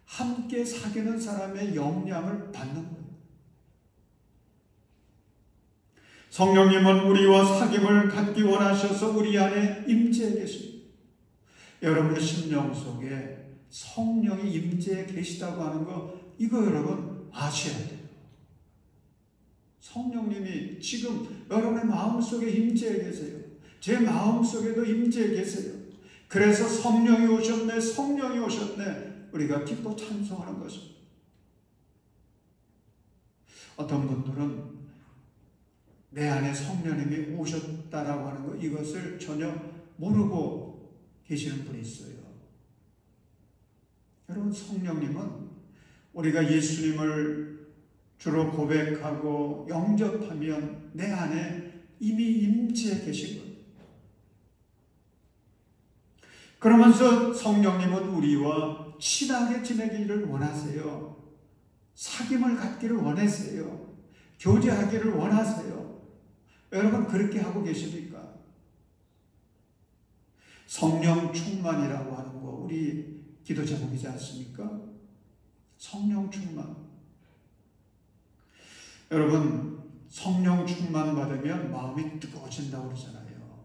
함께 사귀는 사람의 영향을 받는 거예요. 성령님은 우리와 사귐을 갖기 원하셔서 우리 안에 임재해 계십니다. 여러분의 심령 속에 성령이 임재해 계시다고 하는 거, 이거 여러분 아셔야 돼요. 성령님이 지금 여러분의 마음속에 임재해 계세요. 제 마음속에도 임재해 계세요. 그래서 성령이 오셨네, 성령이 오셨네, 우리가 기뻐 찬송하는 것입니다. 어떤 분들은 내 안에 성령님이 오셨다라고 하는 것, 이것을 전혀 모르고 계시는 분이 있어요. 여러분, 성령님은 우리가 예수님을 주로 고백하고 영접하면 내 안에 이미 임재해 계신 거예요. 그러면서 성령님은 우리와 친하게 지내기를 원하세요. 사귐을 갖기를 원하세요. 교제하기를 원하세요. 여러분, 그렇게 하고 계십니까? 성령 충만이라고 하는 거 우리 기도 제목이지 않습니까? 성령 충만. 여러분, 성령 충만 받으면 마음이 뜨거워진다고 그러잖아요.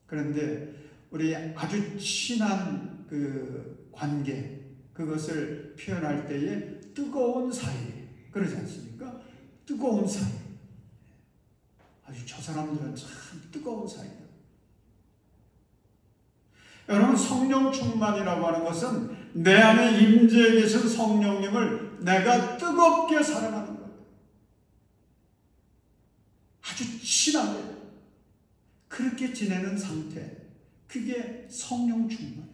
그런데 우리 아주 친한 그 관계, 그것을 표현할 때에 뜨거운 사이, 그러지 않습니까? 뜨거운 사이. 아주 저 사람들은 참 뜨거운 사이다. 여러분, 성령 충만이라고 하는 것은 내 안에 임재해 계신 성령님을 내가 뜨겁게 사랑하는 거예요. 아주 친하게 그렇게 지내는 상태, 그게 성령 충만이에요.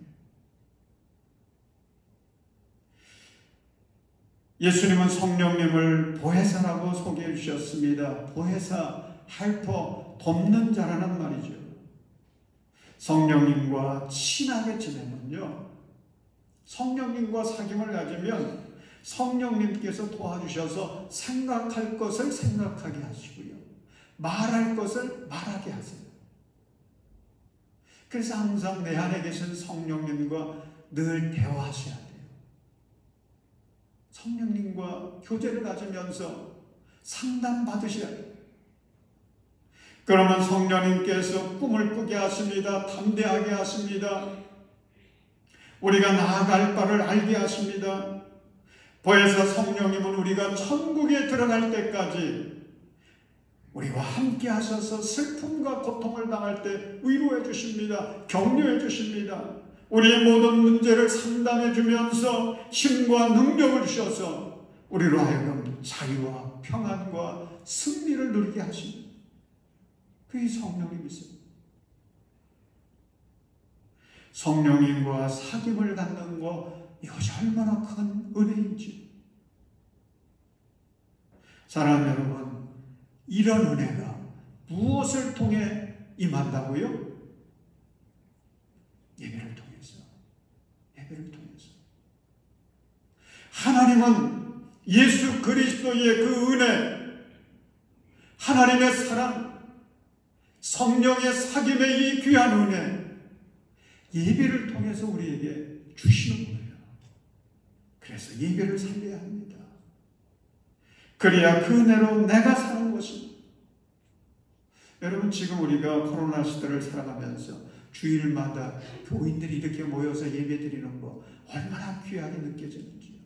예수님은 성령님을 보혜사라고 소개해 주셨습니다. 보혜사, 헬퍼, 돕는 자라는 말이죠. 성령님과 친하게 지내면요, 성령님과 사귐을 가지면 성령님께서 도와주셔서 생각할 것을 생각하게 하시고요, 말할 것을 말하게 하세요. 그래서 항상 내 안에 계신 성령님과 늘 대화하셔야 돼요. 성령님과 교제를 가지면서 상담받으셔야 돼요. 그러면 성령님께서 꿈을 꾸게 하십니다. 담대하게 하십니다. 우리가 나아갈 바를 알게 하십니다. 보혜사 성령님은 우리가 천국에 들어갈 때까지 우리와 함께 하셔서 슬픔과 고통을 당할 때 위로해 주십니다. 격려해 주십니다. 우리의 모든 문제를 상담해 주면서 힘과 능력을 주셔서 우리로 하여금 자유와 평안과 승리를 누리게 하십니다. 그게 성령님이세요. 성령님과 사귐을 갖는 것, 이것이 얼마나 큰 은혜인지. 사랑하는 여러분, 이런 은혜가 무엇을 통해 임한다고요? 예배를 통해서. 예배를 통해서. 하나님은 예수 그리스도의 그 은혜, 하나님의 사랑, 성령의 사귐의 이 귀한 은혜, 예배를 통해서 우리에게 주시는 거예요. 그래서 예배를 살려야 합니다. 그래야 그 은혜로 내가 사는 것입니다. 여러분, 지금 우리가 코로나 시대를 살아가면서 주일마다 교인들이 이렇게 모여서 예배 드리는 거 얼마나 귀하게 느껴지는지요.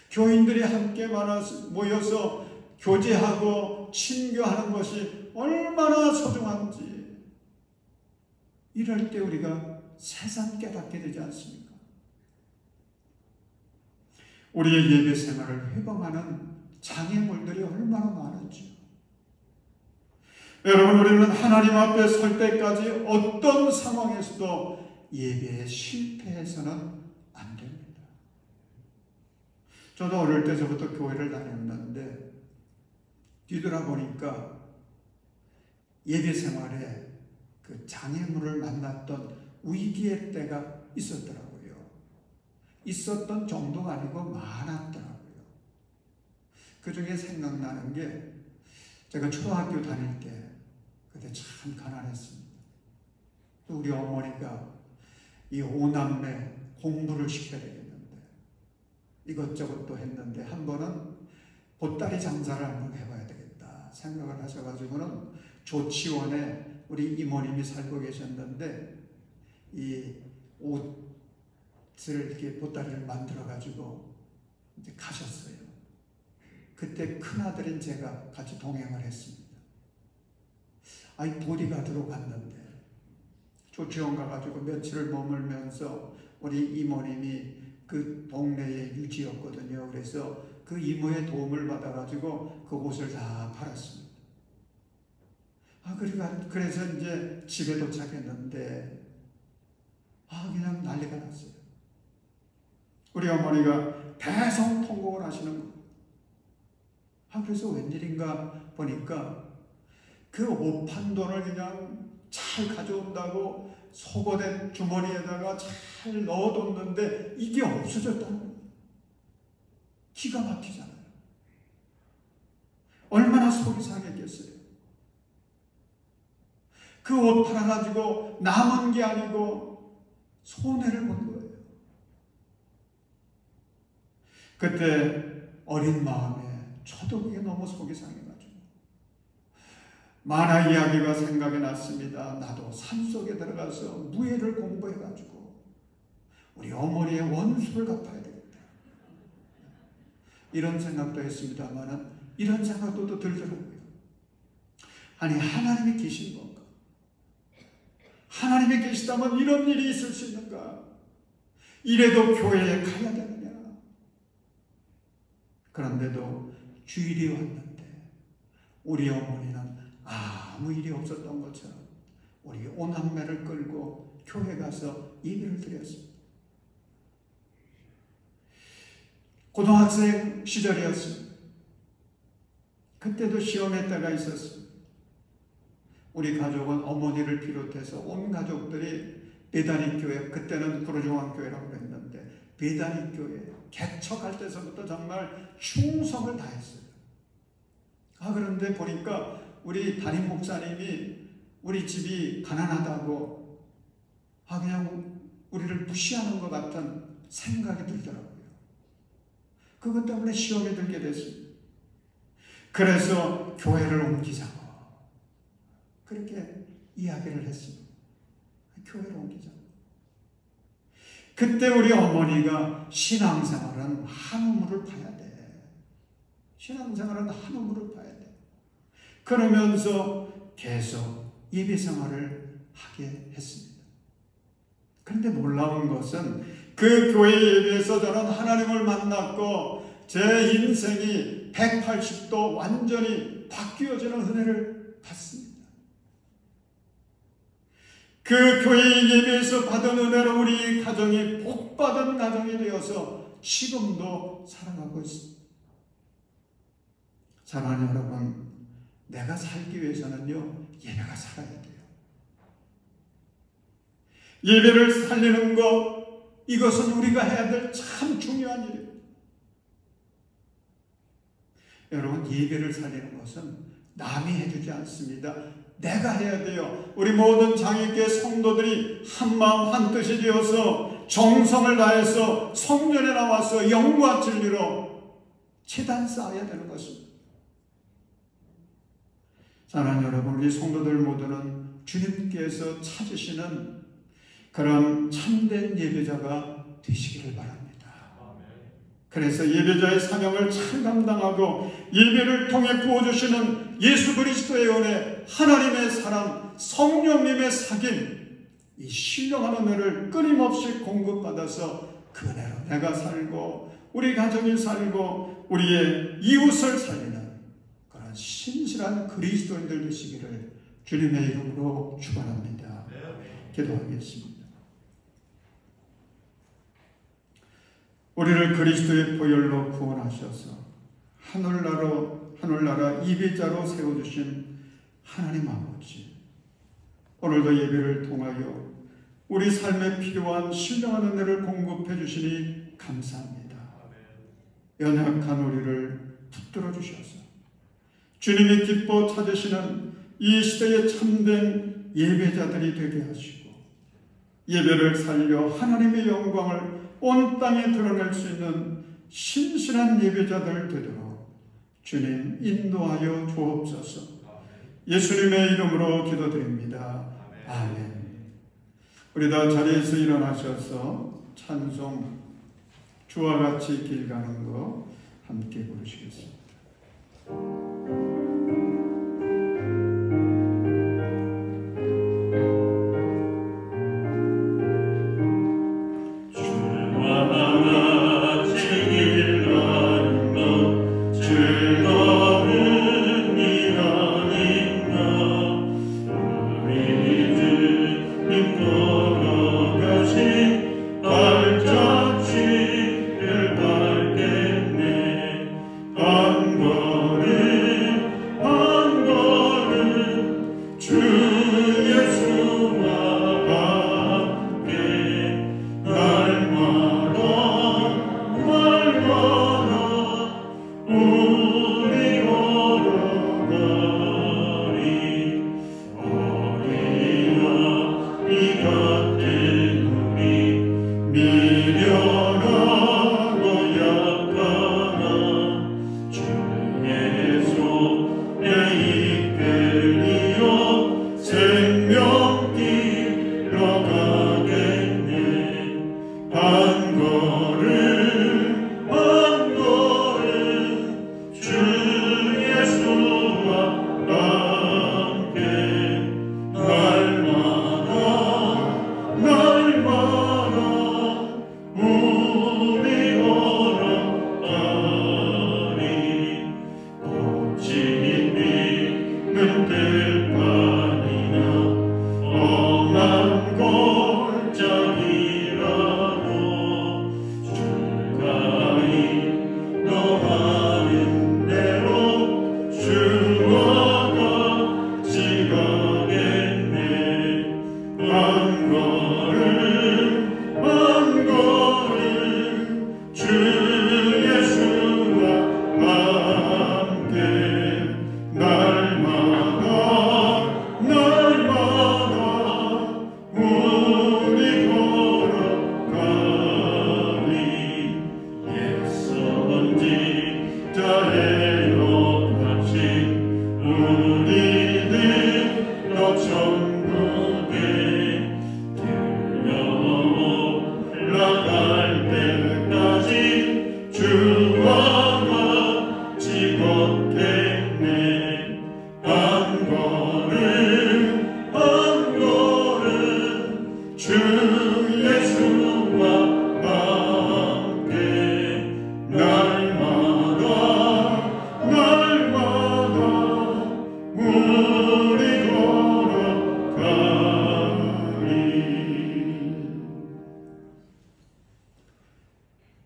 교인들이 함께 모여서 교제하고 친교하는 것이 얼마나 소중한지, 이럴 때 우리가 새삼 깨닫게 되지 않습니까? 우리의 예배 생활을 회방하는 장애물들이 얼마나 많은지요. 여러분, 우리는 하나님 앞에 설 때까지 어떤 상황에서도 예배에 실패해서는 안 됩니다. 저도 어릴 때부터 교회를 다녔는데 뒤돌아보니까 예배 생활에 그 장애물을 만났던 위기의 때가 있었더라고요. 있었던 정도가 아니고 많았더라고요. 그 중에 생각나는 게, 제가 초등학교 다닐 때 그때 참 가난했습니다. 또 우리 어머니가 이 5남매 공부를 시켜야 되겠는데 이것저것 또 했는데, 한 번은 보따리 장사를 한번 해봐야 되겠다 생각을 하셔가지고는 조치원에 우리 이모님이 살고 계셨는데 이 옷을 이렇게 보따리를 만들어가지고 이제 가셨어요. 그때 큰아들인 제가 같이 동행을 했습니다. 아이 보디가드로 갔는데 조치원 가가지고 며칠을 머물면서 우리 이모님이 그 동네의 유지였거든요. 그래서 그 이모의 도움을 받아가지고 그 옷을 다 팔았습니다. 그래서 이제 집에 도착했는데 그냥 난리가 났어요. 우리 어머니가 대성통곡을 하시는 거예요. 그래서 웬일인가 보니까 그 옷 판 돈을 그냥 잘 가져온다고 속옷의 주머니에다가 잘 넣어뒀는데 이게 없어졌다는 거예요. 기가 막히잖아요. 얼마나 속이 상했겠어요. 그 옷 팔아가지고 남은 게 아니고 손해를 본 거예요. 그때 어린 마음에 저도 그게 너무 속이 상해가지고 만화 이야기가 생각이 났습니다. 나도 산속에 들어가서 무예를 공부해가지고 우리 어머니의 원수를 갚아야 되겠다, 이런 생각도 했습니다만 이런 생각도 또 들더라고요. 아니, 하나님이 계신 건가? 하나님이 계시다면 이런 일이 있을 수 있는가? 이래도 교회에 가야 되느냐? 그런데도 주일이 왔는데 우리 어머니는 아무 일이 없었던 것처럼 우리 오남매를 끌고 교회 가서 예배를 드렸습니다. 고등학생 시절이었습니다. 그때도 시험의 때가 있었습니다. 우리 가족은 어머니를 비롯해서 온 가족들이 배단위교회, 그때는 구로중앙교회라고 그랬는데 배단위교회 개척할 때서부터 정말 충성을 다했어요. 그런데 보니까 우리 담임 목사님이 우리 집이 가난하다고 그냥 우리를 무시하는 것 같은 생각이 들더라고요. 그것 때문에 시험에 들게 됐습니다. 그래서 교회를 옮기자고 그렇게 이야기를 했습니다. 교회를 옮기자고. 그때 우리 어머니가 신앙생활은 한 우물을 파야 돼. 신앙생활은 한 우물을 파야 돼. 그러면서 계속 예배생활을 하게 했습니다. 그런데 놀라운 것은 그 교회 예배에서 저는 하나님을 만났고 제 인생이 180도 완전히 바뀌어지는 은혜를 받습니다. 그 교회 예배에서 받은 은혜로 우리 가정이 복받은 가정이 되어서 지금도 살아가고 있습니다. 사랑하는 여러분, 내가 살기 위해서는요, 예배가 살아야 돼요. 예배를 살리는 것, 이것은 우리가 해야 될 참 중요한 일이에요. 여러분, 예배를 살리는 것은 남이 해주지 않습니다. 내가 해야 돼요. 우리 모든 장애계 성도들이 한마음 한뜻이 되어서 정성을 다해서 성전에 나와서 영과 진리로 제단 쌓아야 되는 것입니다. 사랑하는 여러분, 우리 성도들 모두는 주님께서 찾으시는 그런 참된 예배자가 되시기를 바랍니다. 그래서 예배자의 사명을 잘 감당하고 예배를 통해 부어주시는 예수 그리스도의 은혜, 하나님의 사랑, 성령님의 사귐, 이 신령한 은혜를 끊임없이 공급받아서 그 은혜로 내가 살고 우리 가정이 살고 우리의 이웃을 살리는 그런 신실한 그리스도인들 되시기를 주님의 이름으로 축원합니다. 기도하겠습니다. 우리를 그리스도의 보혈로 구원하셔서 하늘나라 예배자로 세워주신 하나님 아버지, 오늘도 예배를 통하여 우리 삶에 필요한 신령한 은혜를 공급해 주시니 감사합니다. 연약한 우리를 붙들어 주셔서 주님이 기뻐 찾으시는 이 시대의 참된 예배자들이 되게 하시고 예배를 살려 하나님의 영광을 온 땅에 드러낼 수 있는 신실한 예배자들 되도록 주님 인도하여 주옵소서. 예수님의 이름으로 기도드립니다. 아멘. 우리 다 자리에서 일어나셔서 찬송 주와 같이 길 가는 거 함께 부르시겠습니다.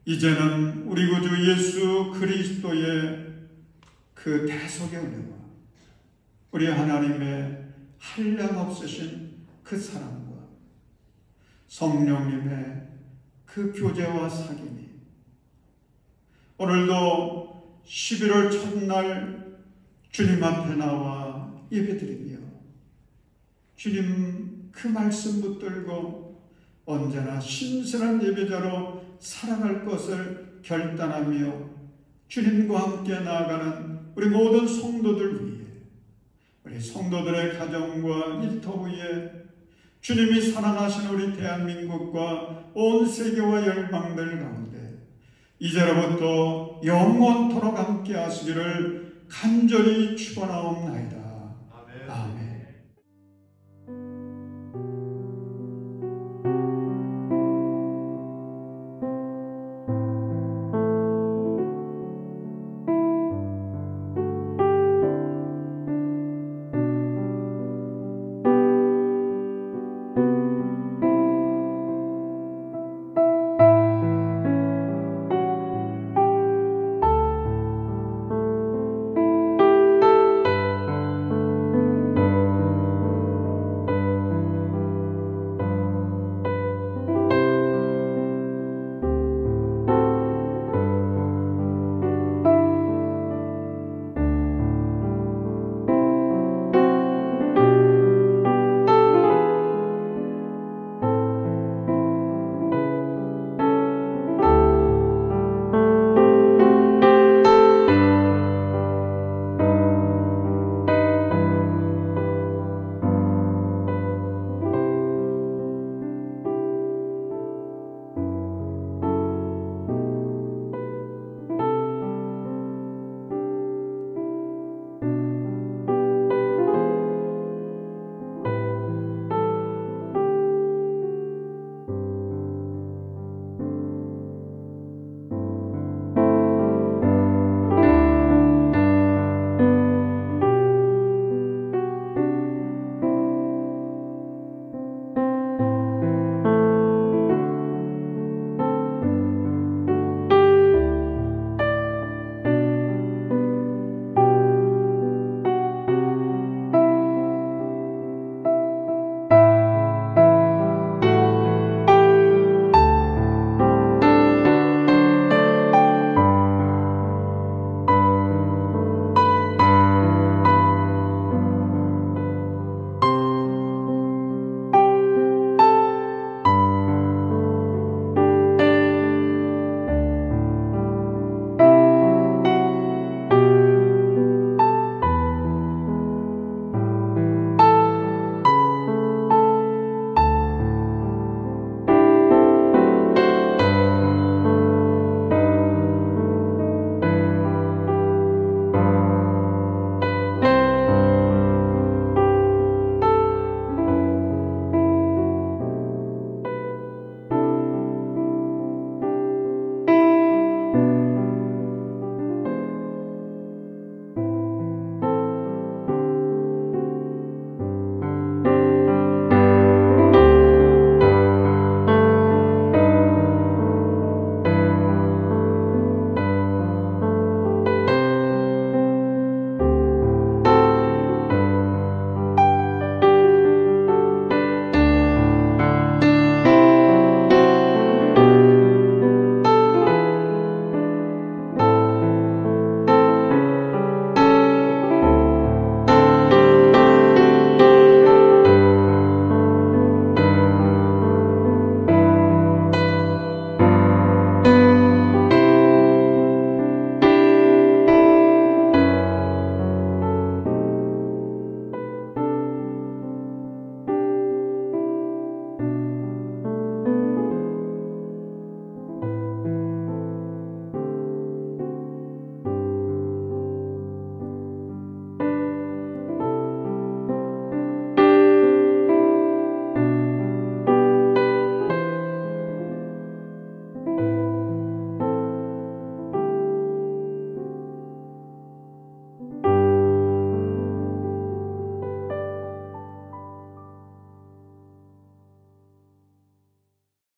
이제는 우리 구주 예수 그리스도의 그 대속의 은혜와 우리 하나님의 한량없으신 그 사랑과 성령님의 그 교제와 사귐이 오늘도 11월 첫날 주님 앞에 나와 예배드리며 주님 그 말씀 붙들고 언제나 신선한 예배자로 살아갈 것을 결단하며 주님과 함께 나아가는 우리 모든 성도들 위해, 우리 성도들의 가정과 일터 위에 주님이 사랑하시는 우리 대한민국과 온 세계와 열방들 가운데 이제로부터 영원토록 함께 하시기를 간절히 축원하옵나이다. 아멘.